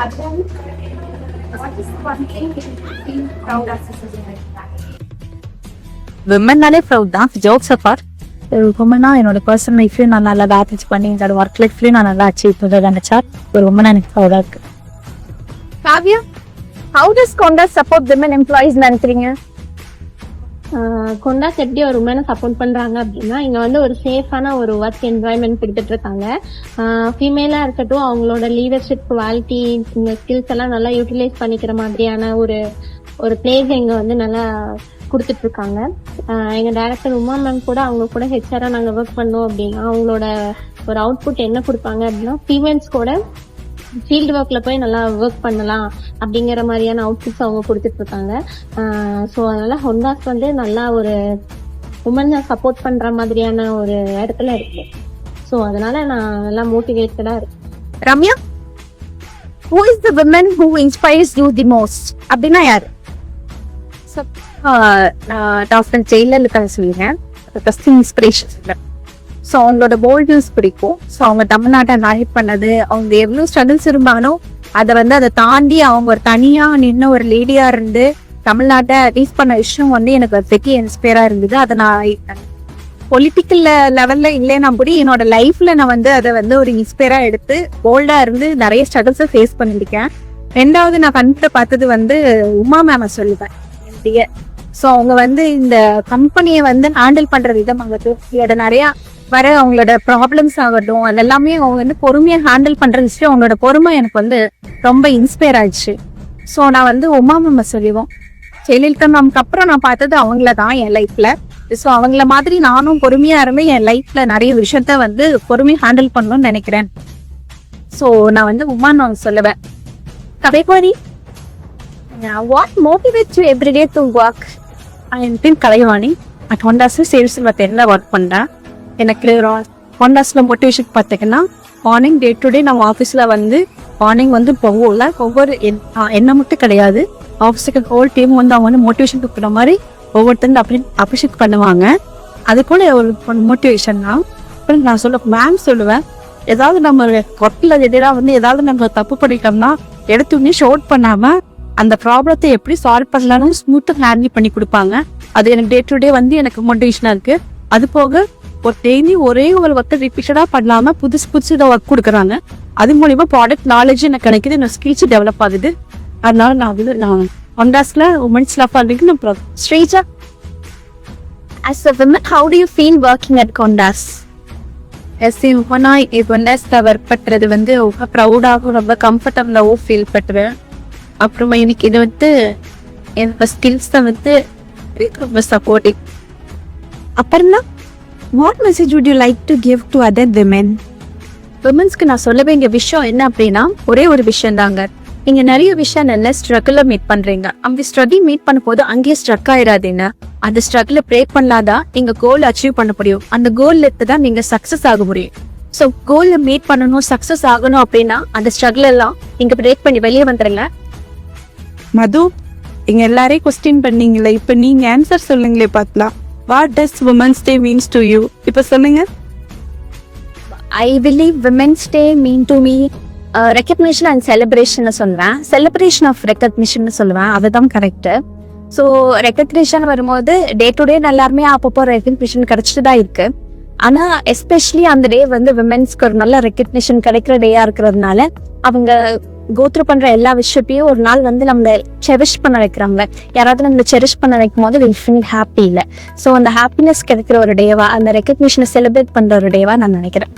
Then, what is one thing you feel proud as a society? விமன்னாலே proud தான். Jokes apart, ஒரு உமனா என்னோட பர்சனல் லைஃப்லையும் நான் நல்லா அச்சீவ் பண்ணி என்னோட ஒர்க் லைஃப்லையும் நான் நல்லா அச்சீவ் பண்ண நினைச்சா ஒரு உமனா எனக்கு ப்ரௌடாக இருக்கு. Kavya, how does Condas support women employees நினைக்கிறீங்க? கொண்டாஸ் எப்படி ஒரு உமனை சப்போர்ட் பண்றாங்க அப்படின்னா, இங்க வந்து ஒரு சேஃபான ஒரு ஒர்க் என்வாயன்மெண்ட் கொடுத்துட்டு இருக்காங்க. ஃபீமேலா இருக்கட்டும், அவங்களோட லீடர்ஷிப் குவாலிட்டி, இந்த ஸ்கில்ஸ் எல்லாம் நல்லா யூட்டிலைஸ் பண்ணிக்கிற மாதிரியான ஒரு பிளேஸ் இங்க வந்து நல்லா கொடுத்துட்டு இருக்காங்க. எங்க டைரக்டர் உமா மேம் கூட அவங்க கூட ஹெச்ஆரா நாங்க ஒர்க் பண்ணோம் அப்படின்னா அவங்களோட ஒரு அவுட்புட் என்ன கொடுப்பாங்க அப்படின்னா, ஃபீமேல்ஸ் கூட ஃபீல்டு ஒர்க்ல போய் நல்லா ஒர்க் பண்ணலாம் அப்படிங்கிற மாதிரியான அவுட்புட்ஸ் அவங்க கொடுத்துட்டு இருக்காங்க. ஸோ அதனால ஹொண்டாஸ் வந்து நல்லா ஒரு உமனை சப்போர்ட் பண்ற மாதிரியான ஒரு இடத்துல இருக்கு. ஸோ அதனால நான் நல்லா மோட்டிவேட்டடா இருக்கேன். Ramya, who is the woman who inspires you the most? அப்படின்னா யாரு? டாக்டர் ஜெயலலிதா சொல்லிடுறேன். ஃபர்ஸ்ட் இன்ஸ்பிரேஷன் இல்லை. ஸோ அவங்களோட போல்ட்னஸ் பிடிக்கும். ஸோ அவங்க தமிழ்நாட்டை நாய்ட் பண்ணது, அவங்க எவ்வளோ ஸ்ட்ரகிள்ஸ் இருந்தாலும் அதை தாண்டி அவங்க ஒரு தனியாக நின்று ஒரு லேடியாக இருந்து தமிழ்நாட்டை ரீச் பண்ண விஷயம் வந்து எனக்கு அது பெரிய இன்ஸ்பயராக இருந்தது. அதை நான் பொலிட்டிக்கல் லெவலில் இல்லைன்னா கூட என்னோட லைஃப்பில் நான் அதை ஒரு இன்ஸ்பயராக எடுத்து போல்டாக இருந்து நிறைய ஸ்ட்ரகிள்ஸை ஃபேஸ் பண்ணியிருக்கேன். ரெண்டாவது நான் கண்டிப்பாக பார்த்தது உமா மேம சொல்லுவேன். ஸோ அவங்க இந்த கம்பெனியை ஹேண்டில் பண்ற விதம் ஆகட்டும், இதோட நிறைய வர அவங்களோட ப்ராப்ளம்ஸ் ஆகட்டும், அது எல்லாமே அவங்க பொறுமையா ஹேண்டில் பண்ற விஷயம், அவங்களோட பொறுமை எனக்கு ரொம்ப இன்ஸ்பயர் ஆயிடுச்சு. ஸோ நான் உமா மேம சொல்லுவோம். ஜெயலலிதா மேம்க்கு அப்புறம் நான் பார்த்தது அவங்கள தான் என் லைஃப்ல. ஸோ அவங்கள மாதிரி நானும் பொறுமையா இருந்து என் லைஃப்ல நிறைய விஷயத்த பொறுமையா ஹேண்டில் பண்ணணும்னு நினைக்கிறேன். ஸோ நான் உமா நான் சொல்லுவேன். கதைபாடி, what motivates you every day to work? என் பேர் கலைவாணி. அட் ஹோண்டாஸில் சேல்ஸ் மெத்தடில் ஒர்க் பண்ணுறேன். எனக்கு ஹோண்டாஸில் மோட்டிவேஷன் பார்த்தீங்கன்னா, மார்னிங் டே டு டே நம்ம ஆஃபீஸில் மார்னிங் போகல ஒவ்வொரு என்ன மட்டும் கிடையாது, ஆஃபீஸுக்கு ஹோல் டீம் அவங்க மோட்டிவேஷன் கொடுக்குற மாதிரி ஒவ்வொருத்தரும் அப்ரிஷியேட் பண்ணுவாங்க. அது கூட ஒரு மோட்டிவேஷன் தான். அப்புறம் நான் மேம் சொல்லுவேன், ஏதாவது நம்ம ஒர்க்கில் எதிராக ஏதாவது நம்ம தப்பு பண்ணிட்டோம்னா எடுத்துன்னே ஷோட் பண்ணாமல் அந்த ப்ராப்ளத்தை எப்படி சால்வ் பண்ணலாம்னு ஸ்மூத்தா ஹேண்டில் பண்ணி கொடுப்பாங்க. அது எனக்கு டே டு டே எனக்கு மோட்டிவேஷனா இருக்கு. அது போக ஒரு டெய்லி ஒரே ஒரு ஒர்க்கை ரிப்பீட்டடா பண்ணாம புதுசு இதை ஒர்க் கொடுக்குறாங்க. அது மூலியமா ப்ராடக்ட் நாலேஜ் எனக்கு கிடைக்குது, என்னோட ஸ்கில்ஸ் டெவலப் ஆகுது. அதனால நான் ஹோண்டாஸ்ல உமன்ஸ் லவ் பண்றதுக்கு நான் Sreeja, as a woman, how do you feel working at Condas? உமனா ஹோண்டாஸ்ல ஒர்க் பண்றது ரொம்ப ப்ரௌடாகவும் ரொம்ப கம்ஃபர்டபுளாகவும் ஃபீல் பண்ணுவேன். அப்புறமா எனக்கு இது என்னோட ஸ்கில்ஸ் தான் ரொம்ப supportive. அப்புறம்னா, what message would you like to give to other women? விமன்ஸ்க்கு நான் சொல்ல வேண்டிய விஷயம் என்ன அப்படின்னா, ஒரே ஒரு விஷயம் தாங்க. நீங்க நிறைய விஷயம் நல்ல ஸ்ட்ரகிள மீட் பண்றீங்க. அப்படி ஸ்ட்ரகிள் மீட் பண்ணும் போது அங்கேயே ஸ்ட்ரக் ஆயிடாதீங்க. அந்த ஸ்ட்ரகிள பிரேக் பண்ணாதான் நீங்க கோல் அச்சீவ் பண்ண முடியும். அந்த கோல் தான் நீங்க சக்சஸ் ஆக முடியும். ஸோ கோல் மீட் பண்ணணும், சக்சஸ் ஆகணும் அப்படின்னா அந்த ஸ்ட்ரகிள் எல்லாம் நீங்க பிரேக் பண்ணி வெளியே வந்துருங்க. மது, இங்க எல்லாரையும் கொஸ்டின் பண்ணீங்களே, இப்ப நீங்க ஆன்சர் சொல்லுங்களே பார்க்கலாம். What does women's day means to you? இப்ப சொல்லுங்க. I believe Women's Day mean to me recognition and celebration சொல்லுவேன். celebration of recognition சொல்லுவேன், அதுதான் கரெக்ட். ஸோ ரெக்கக்னிஷன் வரும்போது டே டு டே எல்லாருமே அப்பப்போ ரெக்கக்னிஷன் கிடைச்சிட்டு தான் இருக்கு. ஆனா எஸ்பெஷலி அந்த டே விமென்ஸ்க்கு ஒரு நல்ல ரெக்கக்னிஷன் கிடைக்கிற டேயா இருக்கிறதுனால அவங்க கோத்ரூ பண்ற எல்லா விஷயத்தையும் ஒரு நாள் நம்மள செரிஷ் பண்ண வைக்கிறாங்க. யாராவது நம்மள செரிஷ் பண்ண வைக்கும் போது வில் ஃபீல் ஹாப்பி இல்லை. ஸோ அந்த ஹாப்பினஸ் கிடைக்கிற ஒரு டேவா, அந்த ரெக்கக்னிஷனை செலிப்ரேட் பண்ற ஒரு டேவா நான் நினைக்கிறேன்.